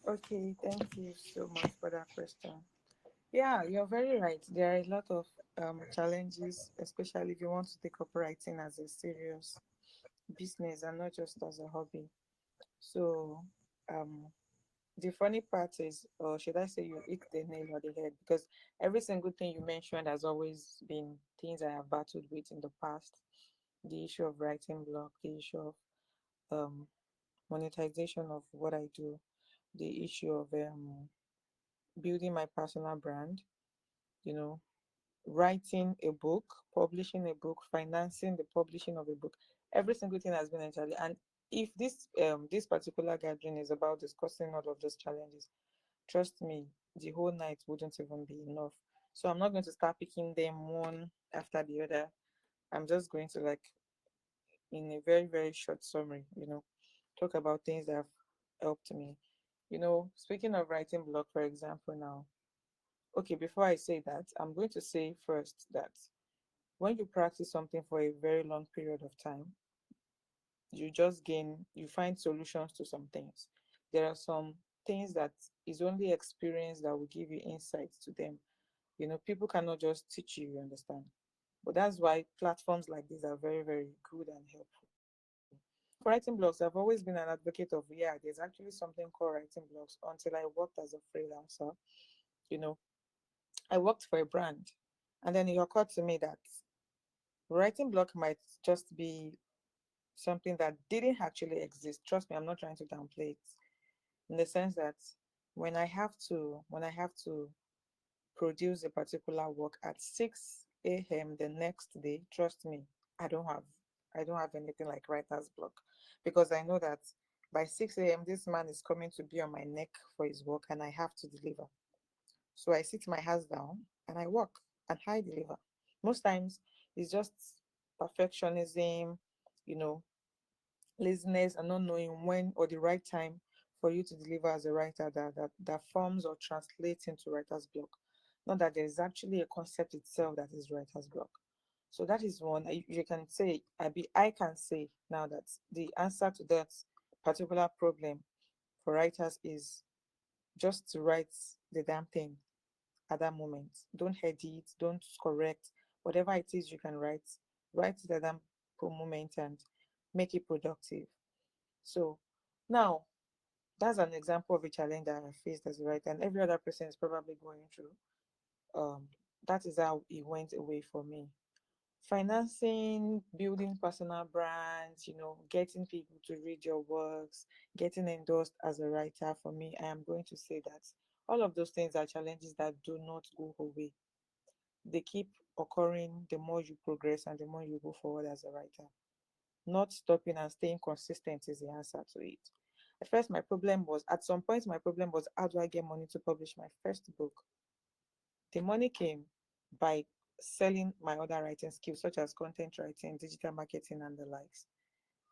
Okay, thank you so much for that question. Yeah, you're very right. There are a lot of challenges, especially if you want to take up writing as a serious business and not just as a hobby. So, um, the funny part is, or should I say, you hit the nail on the head because every single thing you mentioned has always been things I have battled with in the past. The issue of writing block, the issue of um, monetization of what I do, the issue of building my personal brand, you know, writing a book, publishing a book, financing the publishing of a book. Every single thing has been entirely. And if this particular gathering is about discussing all of those challenges, trust me, the whole night wouldn't even be enough. So I'm not going to start picking them one after the other. I'm just going to, like, in a very, very short summary, talk about things that have helped me. Speaking of writing blog, for example, now, okay, before I say that, I'm going to say first that when you practice something for a very long period of time, you find solutions to some things. There are some things that is only experience that will give you insights to them. People cannot just teach you, you understand? But that's why platforms like this are very, very good and helpful. For writing blogs, I've always been an advocate of, yeah, there's actually something called writing blogs until I worked as a freelancer. You know, I worked for a brand, and then it occurred to me that writing blog might just be something that didn't actually exist. Trust me, I'm not trying to downplay it. In the sense that when I have to produce a particular work at 6 a.m. the next day, trust me, I don't have I don't have anything like writer's block because I know that by 6 a.m. this man is coming to be on my neck for his work and I have to deliver. So I sit my ass down and I work and I deliver. Most times it's just perfectionism, you know, laziness and not knowing when or the right time for you to deliver as a writer that forms or translates into writer's block. Not that there is actually a concept itself that is writer's block. So that is one. You can say, I can say now that the answer to that particular problem for writers is just to write the damn thing at that moment. Don't edit, don't correct. Whatever it is you can write it at that moment and make it productive. So now that's an example of a challenge that I faced as a writer, and every other person is probably going through. Um, that is how it went away for me. Financing, building personal brands, getting people to read your works, getting endorsed as a writer. For me, I am going to say that all of those things are challenges that do not go away. They keep occurring the more you progress and the more you go forward as a writer. Not stopping and staying consistent is the answer to it. At some point, my problem was, how do I get money to publish my first book? The money came by selling my other writing skills, such as content writing, digital marketing, and the likes.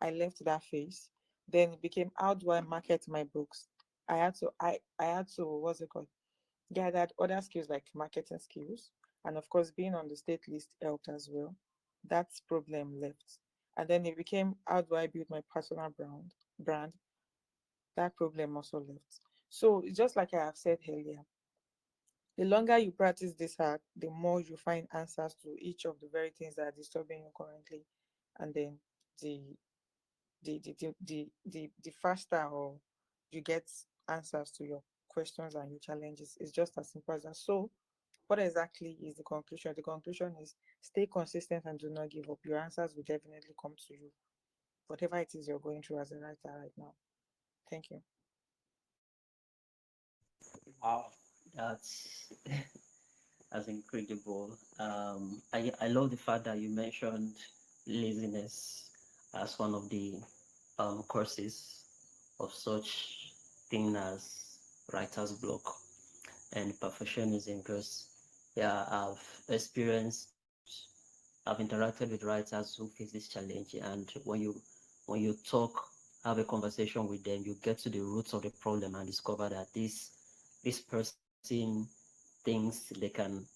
I left that phase. Then it became, how do I market my books? I had to, what's it called? Gathered other skills like marketing skills. And of course, being on the state list helped as well. That problem left. And then it became, how do I build my personal brand? That problem also left. So it's just like I have said earlier, the longer you practice this art, the more you find answers to each of the very things that are disturbing you currently. And then the the faster or you get answers to your questions and your challenges. It's just as simple as that. So what exactly is the conclusion? The conclusion is stay consistent and do not give up. Your answers will definitely come to you, whatever it is you're going through as a writer right now. Thank you. Wow, that's that's incredible. I love the fact that you mentioned laziness as one of the causes of such thing as writer's block and perfectionism because yeah, I've interacted with writers who face this challenge, and when you talk, have a conversation with them, you get to the roots of the problem and discover that this person thinks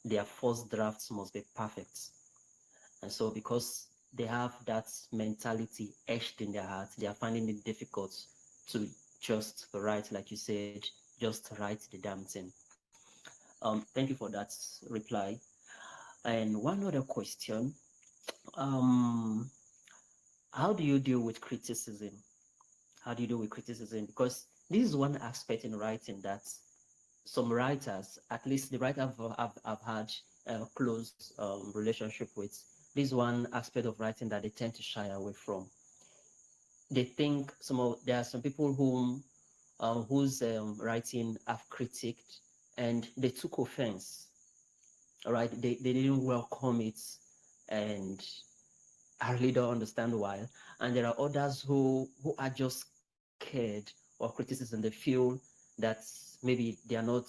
their first drafts must be perfect, and so because they have that mentality etched in their heart, they are finding it difficult to just write, like you said, just write the damn thing. Thank you for that reply. And one other question, um, how do you deal with criticism? How do you deal with criticism? Because this is one aspect in writing that some writers, at least the writer I've had a close relationship with, this is one aspect of writing that they tend to shy away from. They think there are some people whose writing I've critiqued and they took offense. All right, they didn't welcome it, and I really don't understand why. And there are others who are just scared of criticism. They feel that maybe they are not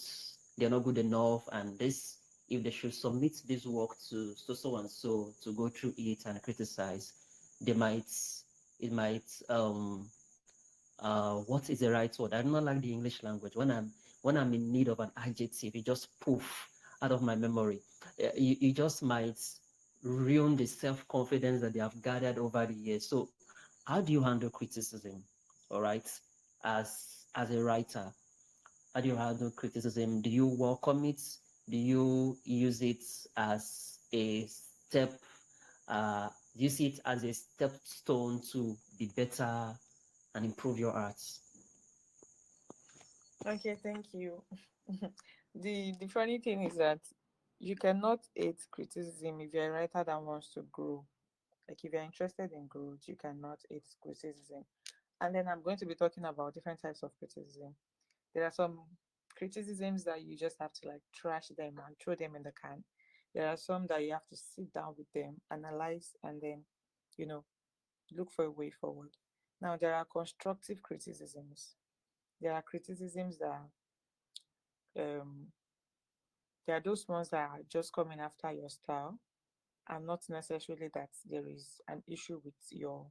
good enough, and this if they should submit this work to so and so to go through it and criticize, they might it might what is the right word? I do not like the English language. When I'm in need of an adjective, it just poof out of my memory. You just might ruin the self-confidence that they have gathered over the years. So how do you handle criticism? All right, as a writer, how do you handle criticism? Do you welcome it? Do you use it as a step? Do you see it as a stepstone to be better and improve your arts? Okay, thank you. The funny thing is that you cannot hate criticism if you're a writer that wants to grow. Like if you're interested in growth, you cannot hate criticism. And then I'm going to be talking about different types of criticism. There are some criticisms that you just have to like trash them and throw them in the can. There are some that you have to sit down with them, analyze, and then, you know, look for a way forward. Now, there are constructive criticisms. There are criticisms that um, there are those ones that are just coming after your style, and not necessarily that there is an issue with your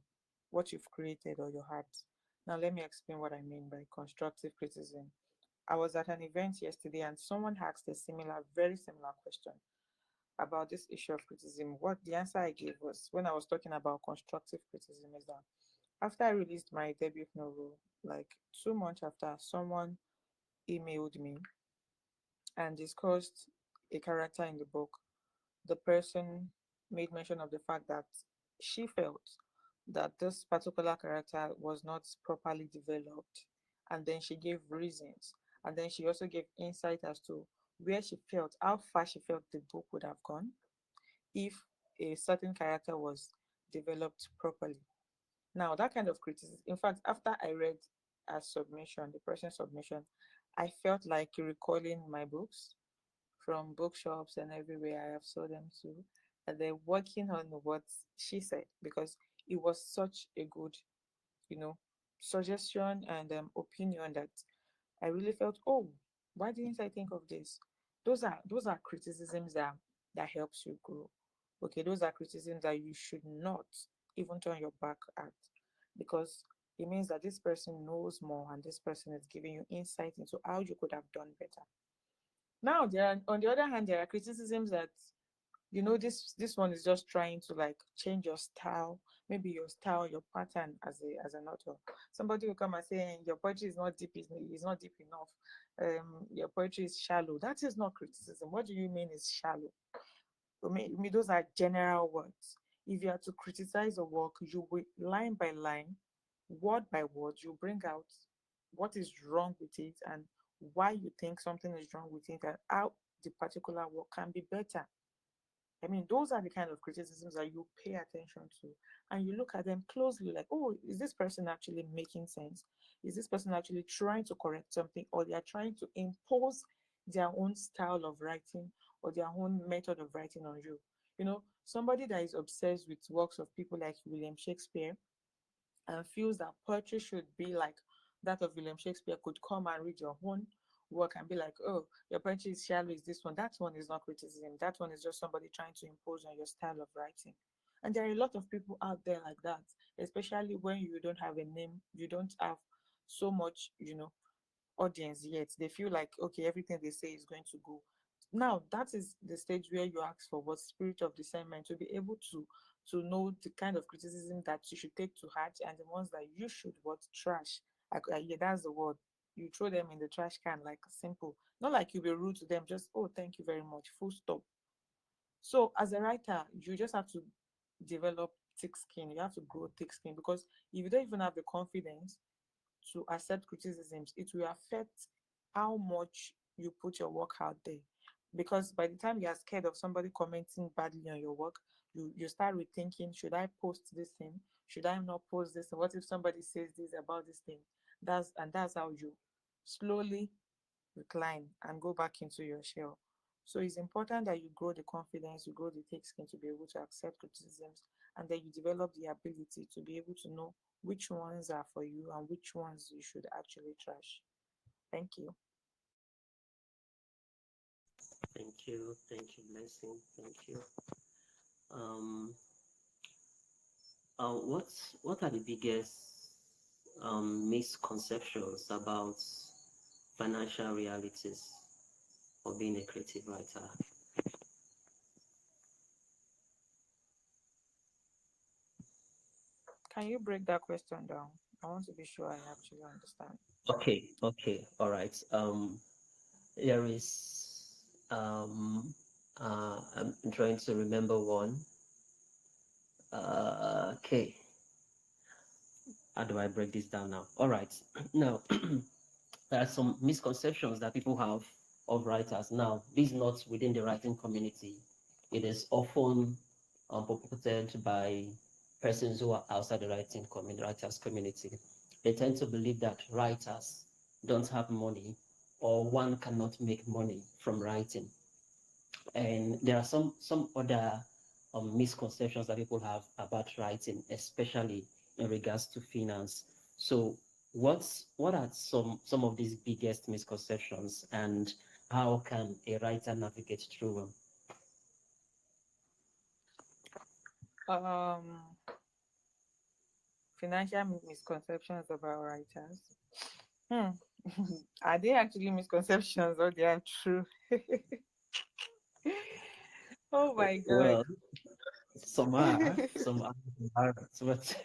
what you've created or your art. Now, let me explain what I mean by constructive criticism. I was at an event yesterday and someone asked a similar, very similar question about this issue of criticism. What the answer I gave was when I was talking about constructive criticism is that after I released my debut novel, like 2 months after, someone emailed me and discussed a character in the book. The person made mention of the fact that she felt that this particular character was not properly developed. And then she gave reasons. And then she also gave insight as to where she felt, how far she felt the book would have gone if a certain character was developed properly. Now, that kind of criticism, in fact, after I read a submission, the person's submission, I felt like recalling my books from bookshops and everywhere I have sold them to, and then working on what she said because it was such a good, you know, suggestion and opinion that I really felt, oh, why didn't I think of this? Those are criticisms that helps you grow. Okay, those are criticisms that you should not even turn your back at because it means that this person knows more and this person is giving you insight into how you could have done better. Now, there are, on the other hand, there are criticisms that this one is just trying to like change your style, maybe your style, your pattern as an author. Somebody will come and say your poetry is not deep, is not deep enough. Your poetry is shallow. That is not criticism. What do you mean is shallow? I mean those are general words. If you are to criticize a work, you will line by line, word by word, you bring out what is wrong with it and why you think something is wrong with it and how the particular work can be better. I mean, those are the kind of criticisms that you pay attention to and you look at them closely like, oh, is this person actually making sense? Is this person actually trying to correct something or they are trying to impose their own style of writing or their own method of writing on you? Somebody that is obsessed with works of people like William Shakespeare and feels that poetry should be like that of William Shakespeare could come and read your own work and be like, oh, your poetry is shallow, is this one. That one is not criticism. That one is just somebody trying to impose on your style of writing. And there are a lot of people out there like that, especially when you don't have a name, you don't have so much, audience yet. They feel like, okay, everything they say is going to go. Now, that is the stage where you ask for what spirit of discernment to be able to know the kind of criticism that you should take to heart and the ones that you should what trash. Yeah, that's the word. you throw them in the trash can, like simple. Not like you be rude to them, just, oh, thank you very much, full stop. So as a writer, you just have to develop thick skin. You have to grow thick skin, because if you don't even have the confidence to accept criticisms, it will affect how much you put your work out there. Because by the time you are scared of somebody commenting badly on your work, you start rethinking, should I post this thing? Should I not post this? What if somebody says this about this thing? That's how you slowly recline and go back into your shell. So it's important that you grow the confidence, you grow the thick skin to be able to accept criticisms, and then you develop the ability to be able to know which ones are for you and which ones you should actually trash. Thank you. Thank you, Blessing. Thank you. Um, what are the biggest misconceptions about financial realities of being a creative writer? Can you break that question down? I want to be sure I actually understand. Okay, all right. There is I'm trying to remember one. Okay, how do I break this down now? All right, now there are some misconceptions that people have of writers. Now, this is not within the writing community. It is often purported by persons who are outside the writing community, writers community. They tend to believe that writers don't have money, or one cannot make money from writing. And there are some other misconceptions that people have about writing, especially in regards to finance. So, what are some of these biggest misconceptions, and how can a writer navigate through them? Um, Financial misconceptions about writers. Hmm. Are they actually misconceptions or they are true? Oh my god. Well, some are, but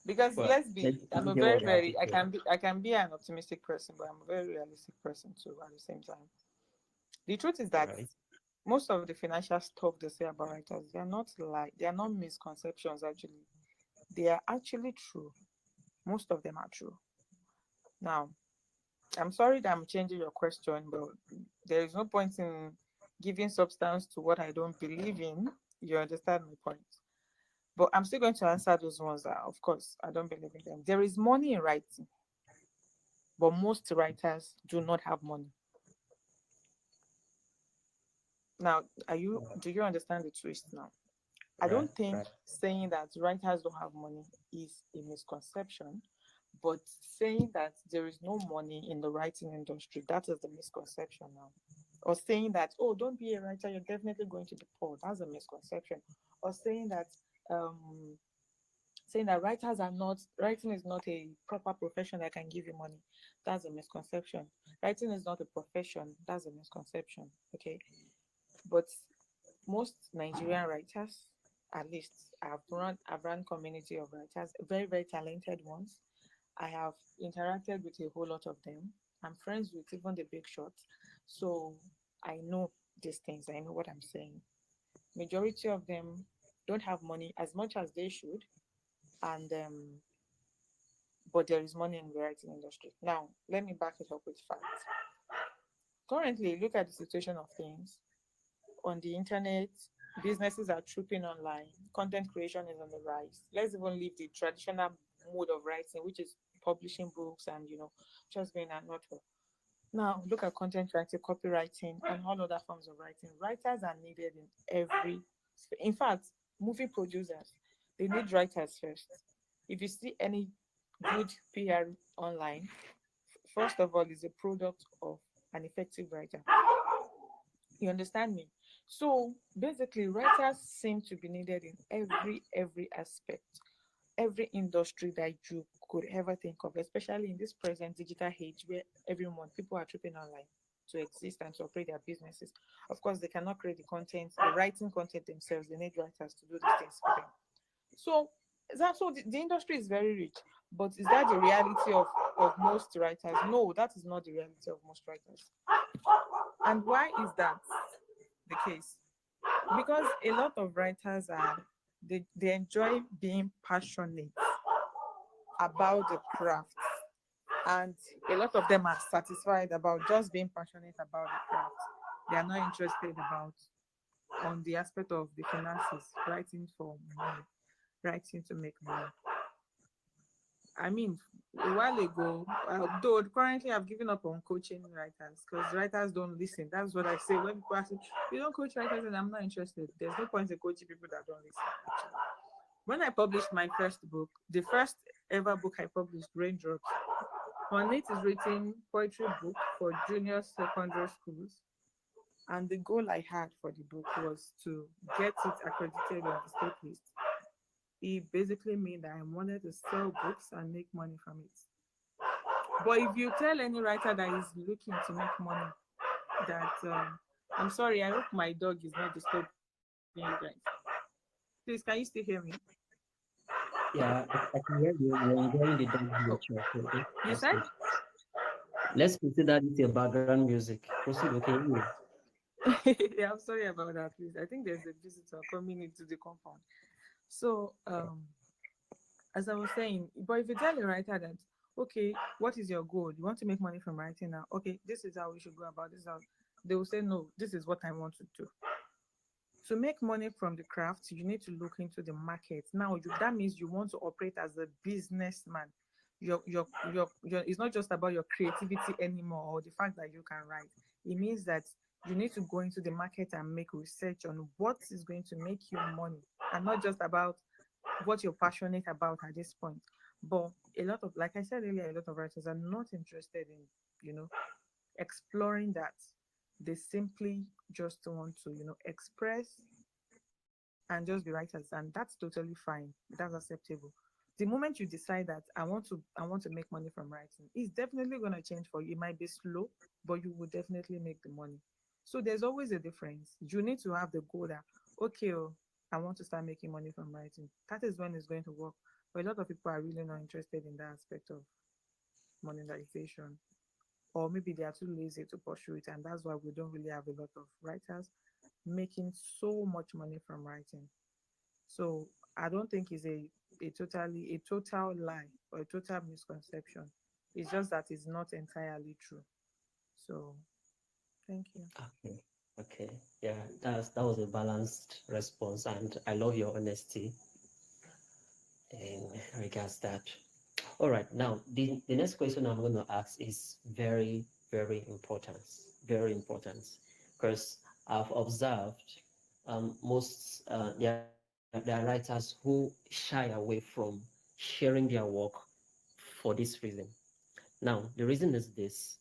Because well, let's be, let I'm me a hear very what you have to very, say. I can be an optimistic person, but I'm a very realistic person too at the same time. The truth is All that right. most of the financial stuff they say about writers, they are not misconceptions actually. They are actually true. Most of them are true. Now, I'm sorry that I'm changing your question, but there is no point in giving substance to what I don't believe in. You understand my point? But I'm still going to answer those ones that, of course, I don't believe in them. There is money in writing, but most writers do not have money. Now, do you understand the twist now? I Right, don't think right. saying that writers don't have money is a misconception, but saying that there is no money in the writing industry, that is the misconception now. Or saying that, oh, don't be a writer, you're definitely going to be poor, that's a misconception. Or um saying that writing is not a proper profession that can give you money, that's a misconception. Writing is not a profession, that's a misconception. Okay. But most Nigerian writers, at least I've run community of writers, very, very talented ones. I have interacted with a whole lot of them. I'm friends with even the big shots. So I know these things. I know what I'm saying. Majority of them don't have money as much as they should. And but there is money in the writing industry. Now, let me back it up with facts. Currently, look at the situation of things on the internet. Businesses are trooping online. Content creation is on the rise. Let's even leave the traditional mode of writing, which is publishing books and just being an author. Now look at content writing, copywriting, and all other forms of writing. Writers are needed in every. In fact, movie producers, they need writers first. If you see any good PR online, first of all, is a product of an effective writer. You understand me? So basically, writers seem to be needed in every aspect, every industry that you could ever think of, especially in this present digital age where everyone people are tripping online to exist and to operate their businesses. Of course, they cannot create the content, the writing content themselves. They need writers to do these things for them. So So the industry is very rich, but is that the reality of most writers? No, that is not the reality of most writers. And why is that the case? Because a lot of writers are they enjoy being passionate about the craft, and a lot of them are satisfied about just being passionate about the craft. They are not interested about on the aspect of the finances, writing for money, writing to make money. I mean, a while ago, though currently I've given up on coaching writers because writers don't listen. That's what I say when people ask me, "You don't coach writers," and I'm not interested. There's no point in coaching people that don't listen. Actually, when I published my first book, the first ever book I published, Raindrops, on it is written poetry book for junior secondary schools. And the goal I had for the book was to get it accredited on the state list. It basically meant that I wanted to sell books and make money from it. But if you tell any writer that is looking to make money that I'm sorry, I hope my dog is not disturbing you guys. Please, can you still hear me? Yeah, I can hear you. You're enjoying the dog Oh, nature. So you that's said? good. Let's consider this your background music. Proceed, okay? Yeah, I'm sorry about that, please. I think there's a visitor coming into the compound. So, as I was saying, but if you tell a writer that, okay, what is your goal? You want to make money from writing now? Okay, this is how we should go about this. How they will say, no, this is what I want to do. To make money from the craft, you need to look into the market. Now, that means you want to operate as a businessman. It's not just about your creativity anymore or the fact that you can write. It means that you need to go into the market and make research on what is going to make you money, and not just about what you're passionate about at this point. But a lot of, like I said earlier, a lot of writers are not interested in, you know, exploring that. They simply just want to, express and just be writers, and that's totally fine. That's acceptable. The moment you decide that I want to make money from writing, it's definitely going to change for you. It might be slow, but you will definitely make the money. So there's always a difference. You need to have the goal that, okay, oh, I want to start making money from writing. That is when it's going to work. But a lot of people are really not interested in that aspect of monetization, or maybe they are too lazy to pursue it, and that's why we don't really have a lot of writers making so much money from writing. So I don't think it's a total lie or a total misconception. It's just that it's not entirely true. So thank you. Okay. Okay. Yeah, that was a balanced response, and I love your honesty in regards that. All right. Now, the next question I'm going to ask is very, very important. Very important. Because I've observed most there are writers who shy away from sharing their work for this reason. Now, the reason is this: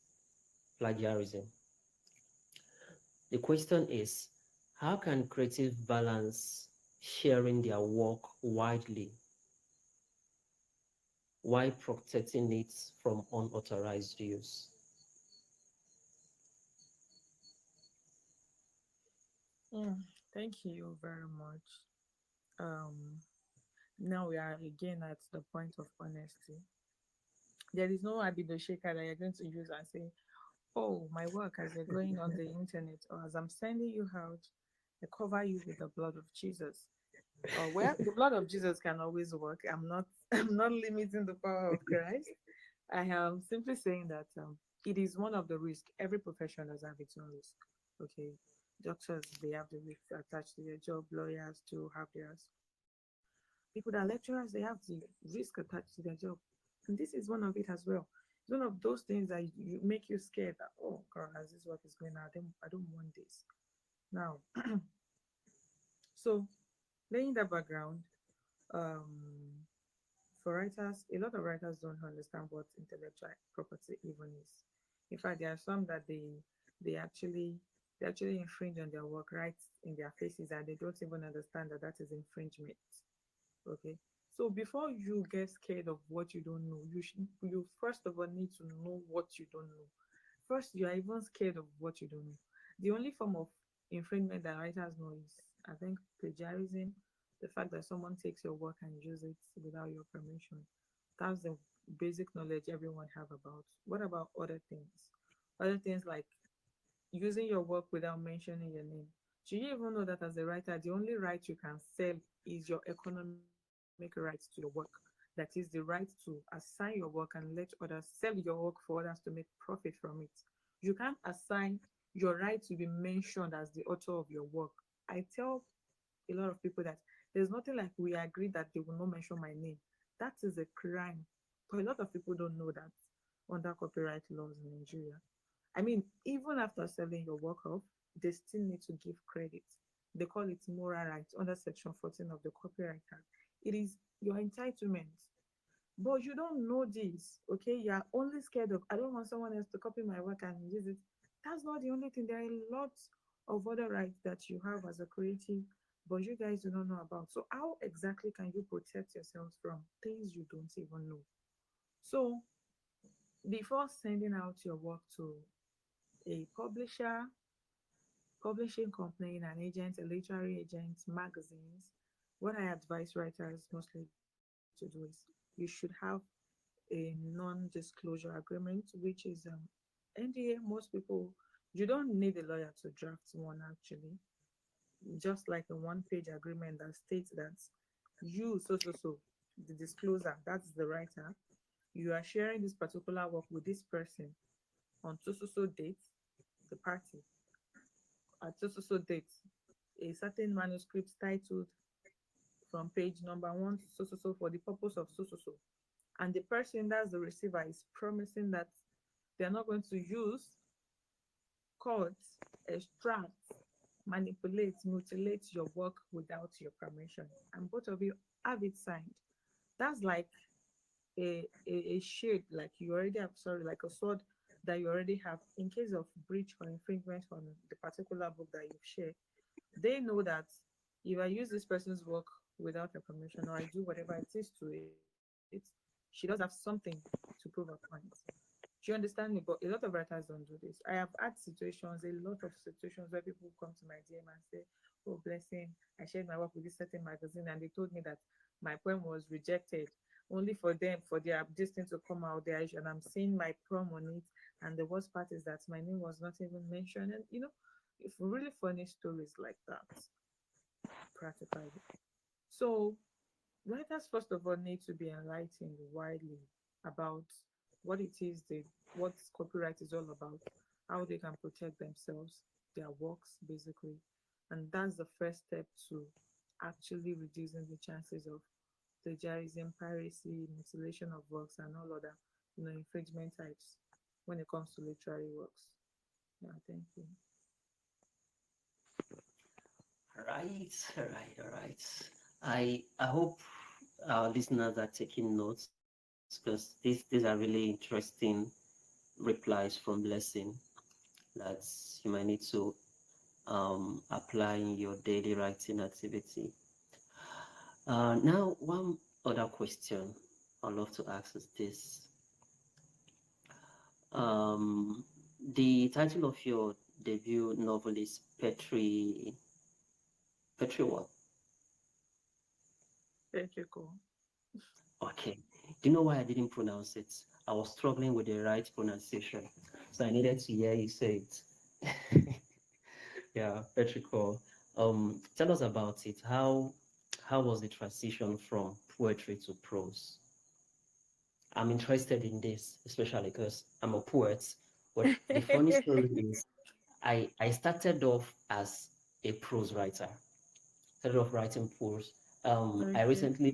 plagiarism. The question is, how can creative balance sharing their work widely while protecting it from unauthorized use? Mm, thank you very much. Um, Now we are again at the point of honesty. There is no abido shaker that you're going to use and say, oh, my work as you're going on the internet or as I'm sending you out, I cover you with the blood of Jesus. Well, the blood of Jesus can always work. I'm not I'm not limiting the power of Christ. I am simply saying that it is one of the risks. Every profession does have its own risk. Okay. Doctors, they have the risk attached to their job. Lawyers too have theirs. People that lecturers, they have the risk attached to their job. And this is one of it as well. It's one of those things that you make you scared that, oh God, as this work is going on, I don't want this. Now, so laying that background, um, for writers, a lot of writers don't understand what intellectual property even is. In fact, there are some that they actually they actually infringe on their work right in their faces, and they don't even understand that that is infringement. Okay. So before you get scared of what you don't know, you first of all need to know what you don't know. First, you are even scared of what you don't know. The only form of infringement that writers know is, I think, plagiarism The fact that someone takes your work and uses it without your permission. That's the basic knowledge everyone have about. What about other things? Other things like using your work without mentioning your name. Do you even know that as a writer, the only right you can sell is your economic right to your work? That is the right to assign your work and let others sell your work for others to make profit from it. You can't assign your right to be mentioned as the author of your work. I tell a lot of people that there's nothing like we agree that they will not mention my name. That is a crime. But a lot of people don't know that under copyright laws in Nigeria. I mean, even after selling your work off, they still need to give credit. They call it moral rights under Section 14 of the Copyright Act. It is your entitlement. But you don't know this, okay? You're only scared of, I don't want someone else to copy my work and use it. That's not the only thing. There are a lot of other rights that you have as a creative, but you guys do not know about. So, how exactly can you protect yourselves from things you don't even know? So, before sending out your work to a publisher, publishing company, an agent, a literary agent, magazines, what I advise writers mostly to do is you should have a non-disclosure agreement, which is NDA. Most people, you don't need a lawyer to draft one actually. Just like a one-page agreement that states that you, the discloser, that's the writer, you are sharing this particular work with this person on date, the party, at date, a certain manuscript titled from page number one to for the purpose of and the person that's the receiver is promising that they're not going to use, cut, extract, manipulate, mutilate your work without your permission, and both of you have it signed. That's like a shield, like you already have, sorry, like a sword that you already have in case of breach or infringement on the particular book that you've shared. They know that if I use this person's work without her permission or I do whatever it is to it, she does have something to prove a point. Do you understand me? But a lot of writers don't do this. I have had situations, a lot of situations where people come to my DM and say, "Oh, Blessing, I shared my work with this certain magazine and they told me that my poem was rejected only for them, for their this thing to come out there. And I'm seeing my poem on it. And the worst part is that my name was not even mentioned." And, if really funny stories like that, practically. So, writers, first of all, need to be enlightened widely about what it is what copyright is all about, how they can protect themselves, their works, basically. And that's the first step to actually reducing the chances of plagiarism, piracy, mutilation of works, and all other, infringement types when it comes to literary works. Yeah, thank you. Right. I hope our listeners are taking notes because these are really interesting replies from Blessing that you might need to apply in your daily writing activity. Now, one other question I'd love to ask is this. Um, the title of your debut novel is Petri what? Thank you, cool. Okay. Do you know why I didn't pronounce it? I was struggling with the right pronunciation, so I needed to hear you say it. Yeah, Petrichor. Tell us about it. How was the transition from poetry to prose? I'm interested in this, especially because I'm a poet. But the funny story is, I started off as a prose writer. Started off writing prose. I Okay. recently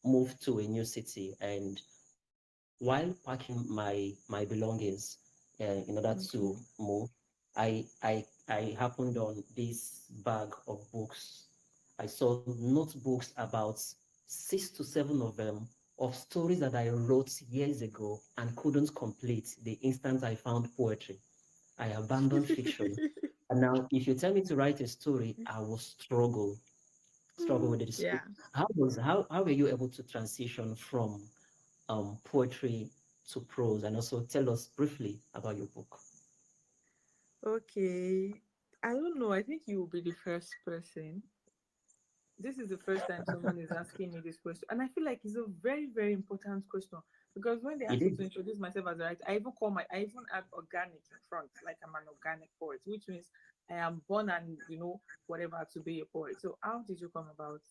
moved to a new city, and while packing my belongings in order to Okay. move, I happened on this bag of books. I saw notebooks, about 6 to 7 of them, of stories that I wrote years ago and couldn't complete the instant I found poetry. I abandoned fiction. And now, if you tell me to write a story, I will struggle with it. Yeah. How were you able to transition from poetry to prose, and also tell us briefly about your book? Okay. I don't know. I think you will be the first person. This is the first time someone is asking me this question, and I feel like it's a very, very important question because when they It ask me to is. introduce myself as a writer, I even add organic in front, like I'm an organic poet, which means I am born and whatever to be a poet. So how did you come about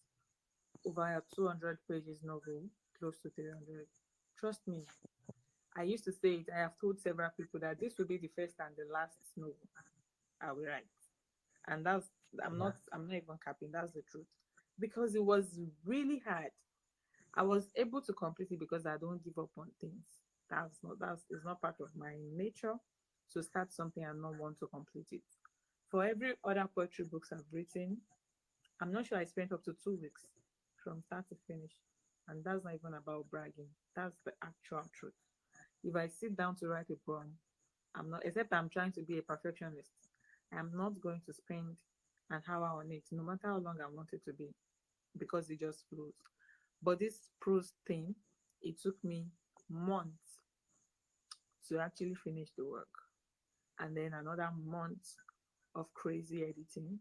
over a 200 pages novel, close to 300? Trust me, I used to say it. I have told several people that this will be the first and the last novel I will write, and that's Yeah. I'm not even capping. That's the truth, because it was really hard. I was able to complete it because I don't give up on things. That's is not part of my nature to start something and not want to complete it. For every other poetry books I've written, I'm not sure I spent up to 2 weeks from start to finish. And that's not even about bragging. That's the actual truth. If I sit down to write a poem, I'm not, except I'm trying to be a perfectionist, I'm not going to spend an hour on it, no matter how long I want it to be, because it just flows. But this prose thing, it took me months to actually finish the work. And then another month of crazy editing.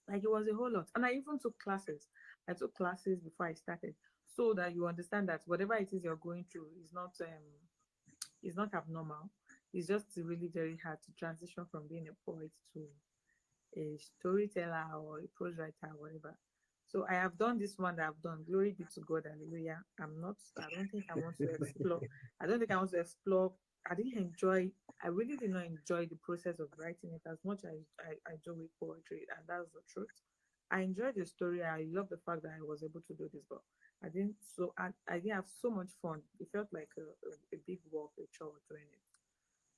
Like it was a whole lot. And I even took classes. I took classes before I started so that you understand that whatever it is you're going through is not abnormal. It's just really very hard to transition from being a poet to a storyteller or a prose writer, or whatever. So I have done this one that I've done. Glory be to God, hallelujah. I don't think I want to explore. I don't think I want to explore. I didn't enjoy, I really did not enjoy the process of writing it as much as I do with poetry, and that's the truth. I enjoyed the story. I love the fact that I was able to do this, but I didn't have so much fun. It felt like a big work, a chore doing it.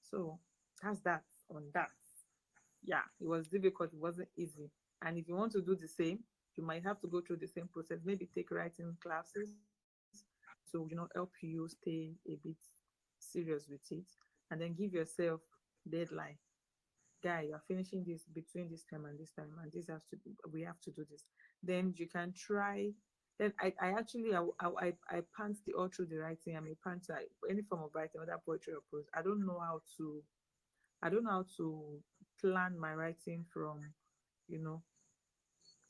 So that's that on that. Yeah, it was difficult. It wasn't easy. And if you want to do the same, you might have to go through the same process. Maybe take writing classes to help you stay a bit serious with it, and then give yourself deadline. Guy, you're finishing this between this time and this time, and this has to we have to do this. Then you can try. Then I actually I pant the all through the writing. I'm a pantser. Any form of writing, whether poetry or prose. I don't know how to plan my writing from, you know,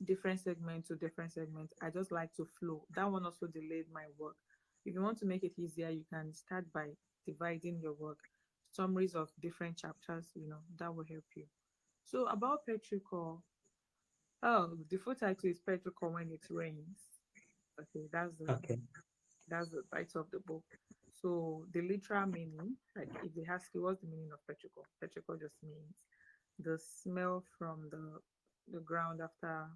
different segment to different segment. I just like to flow. That one also delayed my work. If you want to make it easier, you can start by dividing your work, summaries of different chapters, that will help you. So about petrichor, oh, the full title is Petrichor When It Rains. Okay, Okay. that's the title of the book. So the literal meaning, like if they ask you what's the meaning of petrichor, petrichor just means the smell from the ground after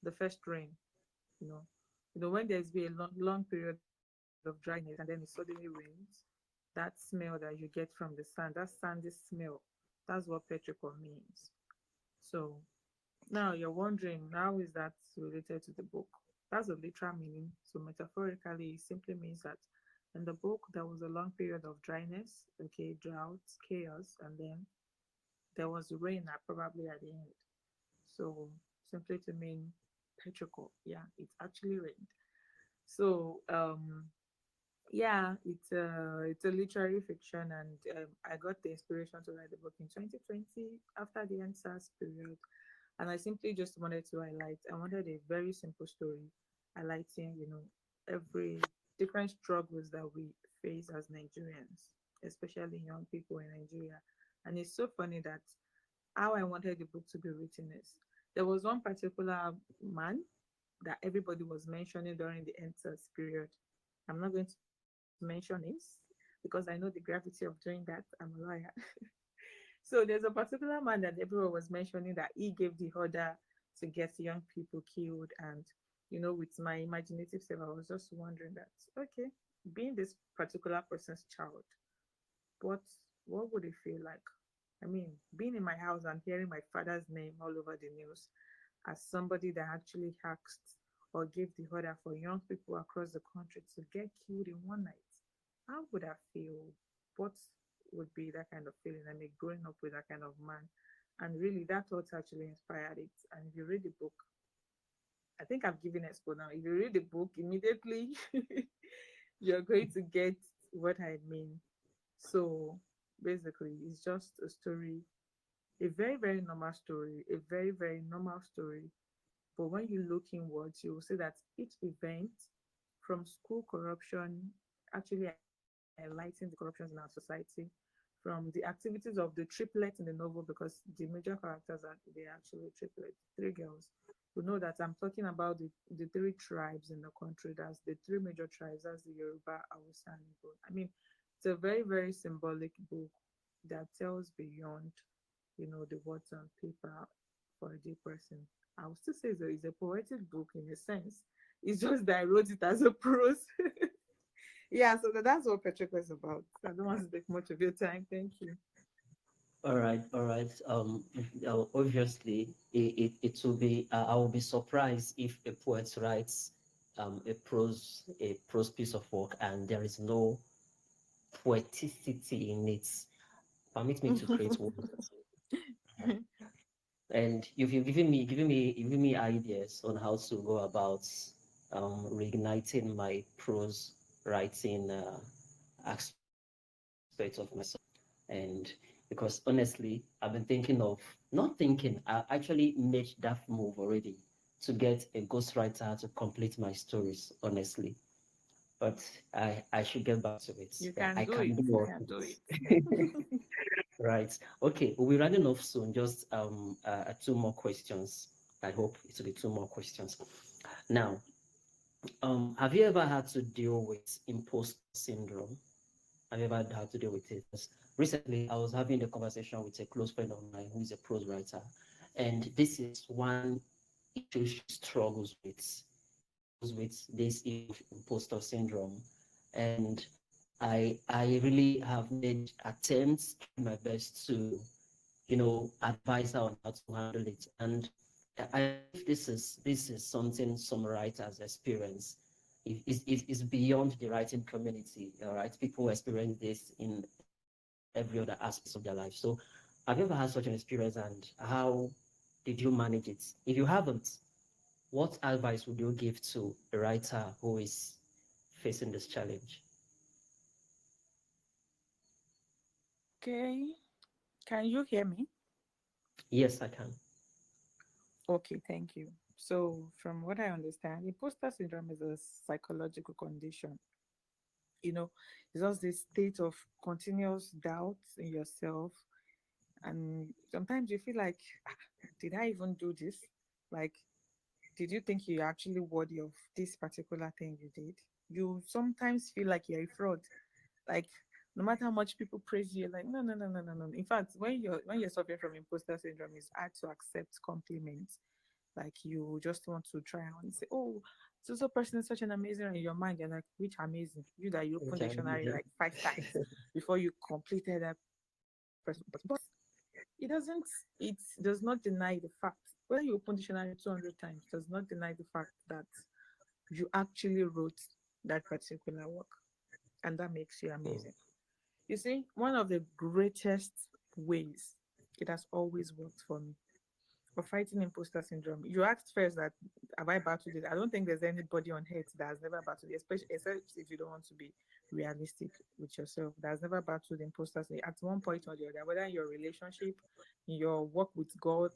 the first rain. You know, when there's been a long period of dryness and then it suddenly rains, that smell that you get from the sand, that sandy smell, that's what petrichor means. So now you're wondering, how is that related to the book? That's a literal meaning. So metaphorically, it simply means that in the book there was a long period of dryness, okay, drought, chaos, and then there was rain probably at the end. So simply to mean petrichor, yeah, it actually rained. So yeah, it's a literary fiction, and I got the inspiration to write the book in 2020 after the NSAS period, and I simply just wanted to highlight. I wanted a very simple story, highlighting every different struggles that we face as Nigerians, especially young people in Nigeria. And it's so funny that how I wanted the book to be written is there was one particular man that everybody was mentioning during the NSAS period. I'm not going to mention names because I know the gravity of doing that. I'm a lawyer. So there's a particular man that everyone was mentioning that he gave the order to get young people killed. And, with my imaginative self, I was just wondering that, okay, being this particular person's child, what what would it feel like? I mean, being in my house and hearing my father's name all over the news as somebody that actually asked or gave the order for young people across the country to get killed in one night. How would I feel? What would be that kind of feeling? I mean, growing up with that kind of man. And really, that thought actually inspired it. And if you read the book, I think I've given expo now. If you read the book immediately, you're going to get what I mean. So basically, it's just a story, a very, very normal story, a very, very normal story, but when you look inwards, you will see that each event, from school corruption, actually highlighting the corruptions in our society, from the activities of the triplets in the novel, because the major characters are they are actually triplets, three girls. We know that I'm talking about the three tribes in the country. That's the three major tribes. That's the Yoruba, Hausa, and Igbo. I mean, it's a very, very symbolic book that tells beyond, the words on paper for a day person. I would still say it's a poetic book in a sense. It's just that I wrote it as a prose. Yeah, so that's what Patrick was about. I don't want to take much of your time. Thank you. All right, all right. Obviously, it will be. I will be surprised if a poet writes a prose piece of work and there is no poeticity in it. Permit me to create one. And if you've given me ideas on how to go about reigniting my prose writing aspect of myself. And because honestly, I've been thinking of not thinking, I actually made that move already to get a ghostwriter to complete my stories, honestly. But I should get back to it. You Yeah, can I do can it. do You more. can do it. Right. Okay, we'll be running off soon. Just two more questions. I hope it will be two more questions. Now, have you ever had to deal with imposter syndrome? Have you ever had to deal with it? 'Cause recently, I was having a conversation with a close friend of mine who is a prose writer, and this is one issue she struggles with. She struggles with this issue of imposter syndrome, and I really have made attempts, tried my best to advise her on how to handle it. And I believe this is something some writers experience. It's beyond the writing community. All right, people experience this in every other aspects of their life. So, have you ever had such an experience, and how did you manage it? If you haven't, what advice would you give to a writer who is facing this challenge? Okay. Can you hear me? Yes, I can. Okay, thank you. So, from what I understand, imposter syndrome is a psychological condition. You know, it's just this state of continuous doubt in yourself. And sometimes you feel like, "Ah, did I even do this? Like, did you think you're actually worthy of this particular thing you did? You sometimes feel like you're a fraud. Like, no matter how much people praise you, you're like, no, no, no, no, no, no. In fact, when you're suffering from imposter syndrome, it's hard to accept compliments. Like, you just want to try and say, oh, so person is such an amazing, and in your mind you're like, which amazing? You that you open Okay. dictionary like 5 times before you completed that person. But it does not deny the fact, whether you open dictionary 200 times does not deny the fact that you actually wrote that particular work, and that makes you Mm, amazing. You see, one of the greatest ways it has always worked for me for fighting imposter syndrome. You asked first that have I battled it? I don't think there's anybody on earth that has never battled it, especially except if you don't want to be realistic with yourself. That has never battled imposter syndrome at one point or the other, whether in your relationship, in your work with God,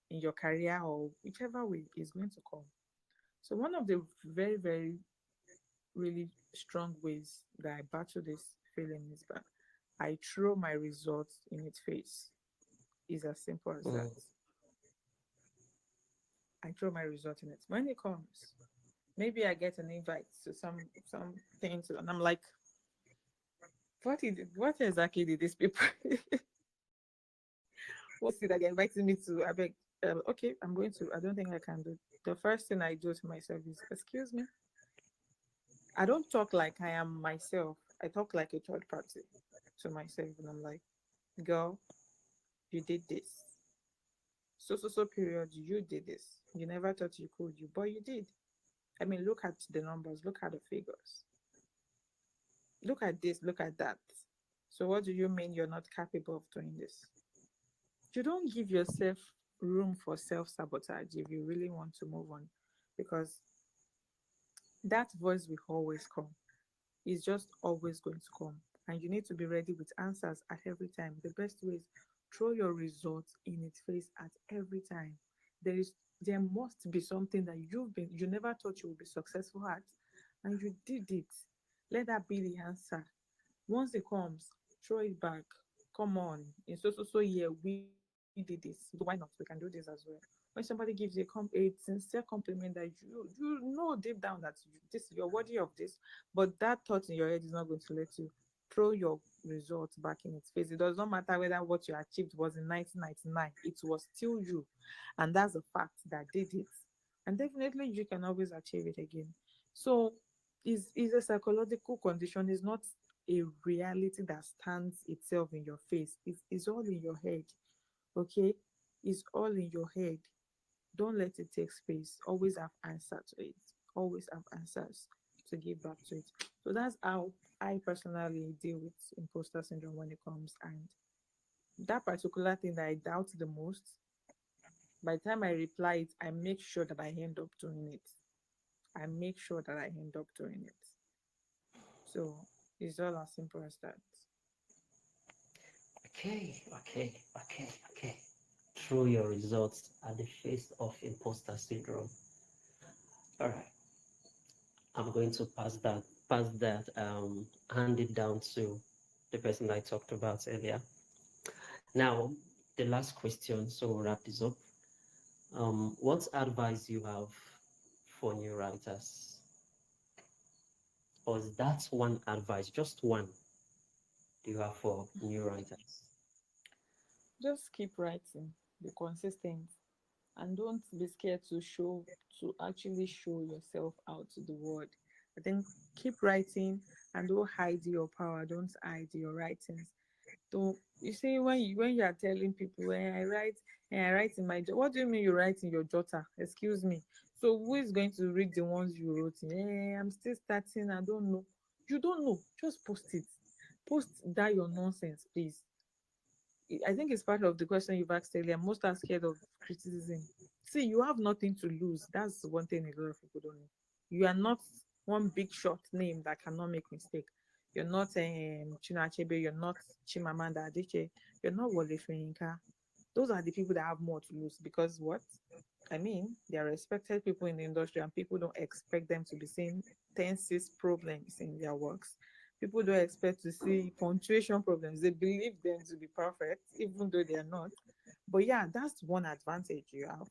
in your career, or whichever way is going to come. So one of the very, very really strong ways that I battle this feeling is that I throw my results in its face. It's as simple as that. mm, I throw my result in it. When it comes, maybe I get an invite to some things, and I'm like, what exactly did these people? What is it that they're inviting me to? I beg, okay, I'm going to. I don't think I can do. The first thing I do to myself is, excuse me. I don't talk like I am myself. I talk like a third party to myself, and I'm like, girl, you did this. So period. You did this. You never thought you could, but you did. I mean, look at the numbers. Look at the figures. Look at this, look at that. So, what do you mean you're not capable of doing this? You don't give yourself room for self sabotage if you really want to move on, because that voice will always come. It's just always going to come. And you need to be ready with answers at every time. The best way is throw your results in its face at every time. There is There must be something that you never thought you would be successful at, and you did it. Let that be the answer. Once it comes, throw it back. Come on, in so year we did this. So why not? We can do this as well. When somebody gives you a sincere compliment that you know deep down that you're worthy of this, but that thought in your head is not going to let you throw your results back in its face. It does not matter whether what you achieved was in 1999. It was still you, and that's a fact that did it. And definitely you can always achieve it again. So is a psychological condition, is not a reality that stands itself in your face. It's all in your head. Okay, it's all in your head. Don't let it take space. Always have answer to it. Always have answers to give back to it. So that's how I personally deal with imposter syndrome when it comes. And that particular thing that I doubt the most, by the time I reply it, I make sure that I end up doing it. I make sure that I end up doing it. So it's all as simple as that. Okay. Through your results at the face of imposter syndrome. All right. I'm going to hand it down to the person I talked about earlier. Now, the last question, so we'll wrap this up. What advice you have for new writers? Or is that one advice, just one, do you have for new writers? Just keep writing, be consistent, and don't be scared to actually show yourself out to the world. I think keep writing and don't hide your power, don't hide your writings. Don't you see when you are telling people when I write in my what do you mean you write in your jotter? Excuse me. So who is going to read the ones you wrote in? I'm still starting, I don't know. You don't know, just post it. Post that your nonsense, please. I think it's part of the question you've asked earlier. Most are scared of criticism. See, you have nothing to lose. That's one thing a lot of people don't know. You are not one big shot name that cannot make mistake. You're not China Achebe, you're not Chimamanda Adichie, you're not Wole Soyinka. Those are the people that have more to lose because what? I mean, they are respected people in the industry and people don't expect them to be seeing tenses problems in their works. People don't expect to see punctuation problems. They believe them to be perfect, even though they are not. But yeah, that's one advantage you have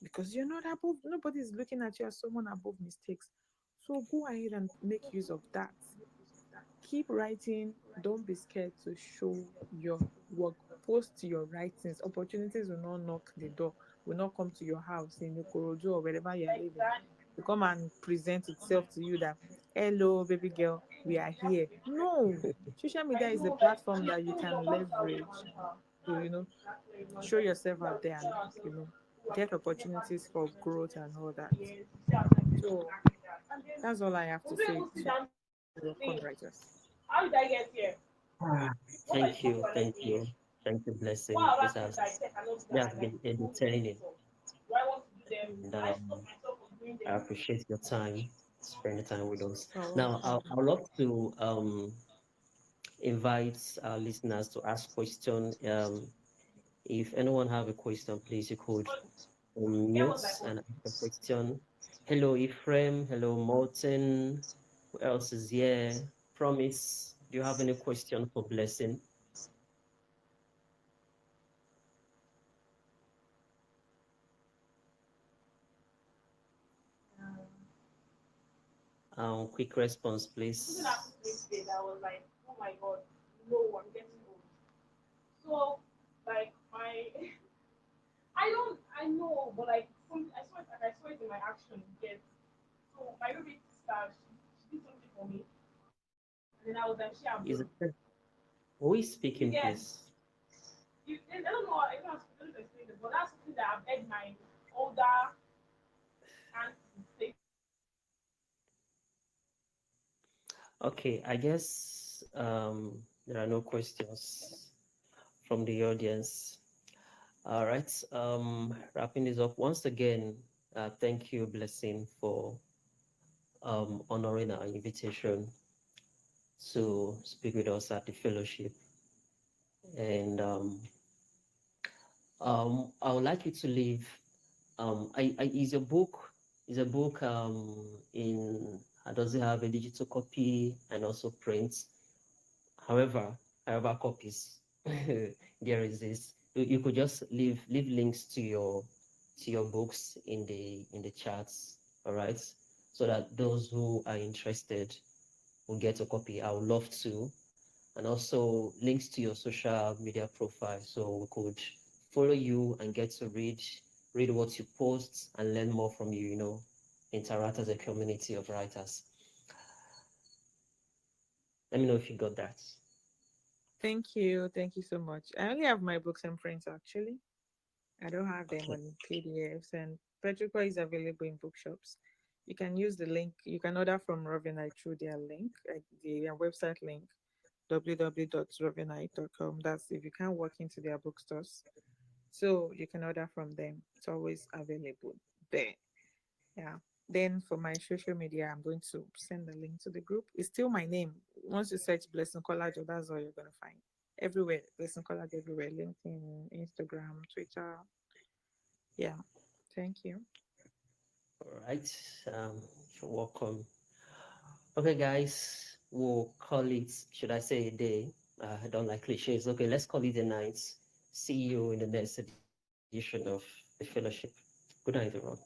because you're not above, nobody's looking at you as someone above mistakes. So go ahead and make use of that. Keep writing. Don't be scared to show your work. Post your writings. Opportunities will not knock the door, will not come to your house in Ikorodu or wherever you are living to come and present itself to you that, hello, baby girl, we are here. No, social media is a platform that you can leverage to, show yourself out there and, get opportunities for growth and all that. So that's all I have to say to upcoming writers. Ah, thank you, Blessing. This has been entertaining, and I appreciate your time, spending time with us. You're Now, welcome. I'd love to invite our listeners to ask questions. If anyone have a question, please you could unmute and ask a question. Hello, Ephraim. Hello, Morton. Who else is here? Promise. Do you have any question for Blessing? Quick response, please. Is it who is speaking, please? Okay, I guess there are no questions from the audience. All right. Wrapping this up once again. Thank you, Blessing, for honoring our invitation to speak with us at the fellowship. And I would like you to leave I is a book in does it have a digital copy and also print? However, copies there is this. You could just leave links to your books in the chats, all right, so that those who are interested will get a copy. I would love to, and also links to your social media profile, so we could follow you and get to read what you post and learn more from you. You know, interact as a community of writers. Let me know if you got that. Thank you. Thank you so much. I only have my books in print actually. I don't have them Okay. on PDFs, and Petrichor is available in bookshops. You can use the link. You can order from Rovinite through their link, like the website link, www.rovinite.com. That's if you can't walk into their bookstores. So you can order from them. It's always available there. Yeah. Then for my social media, I'm going to send the link to the group. It's still my name. Once you search Blessing Kolajo, that's all you're gonna find. Everywhere, Blessing Kolajo everywhere. LinkedIn, Instagram, Twitter. Yeah. Thank you. All right. You're welcome. Okay, guys, we'll call it, should I say a day? I don't like cliches. Okay, let's call it a night. See you in the next edition of the fellowship. Good night, everyone.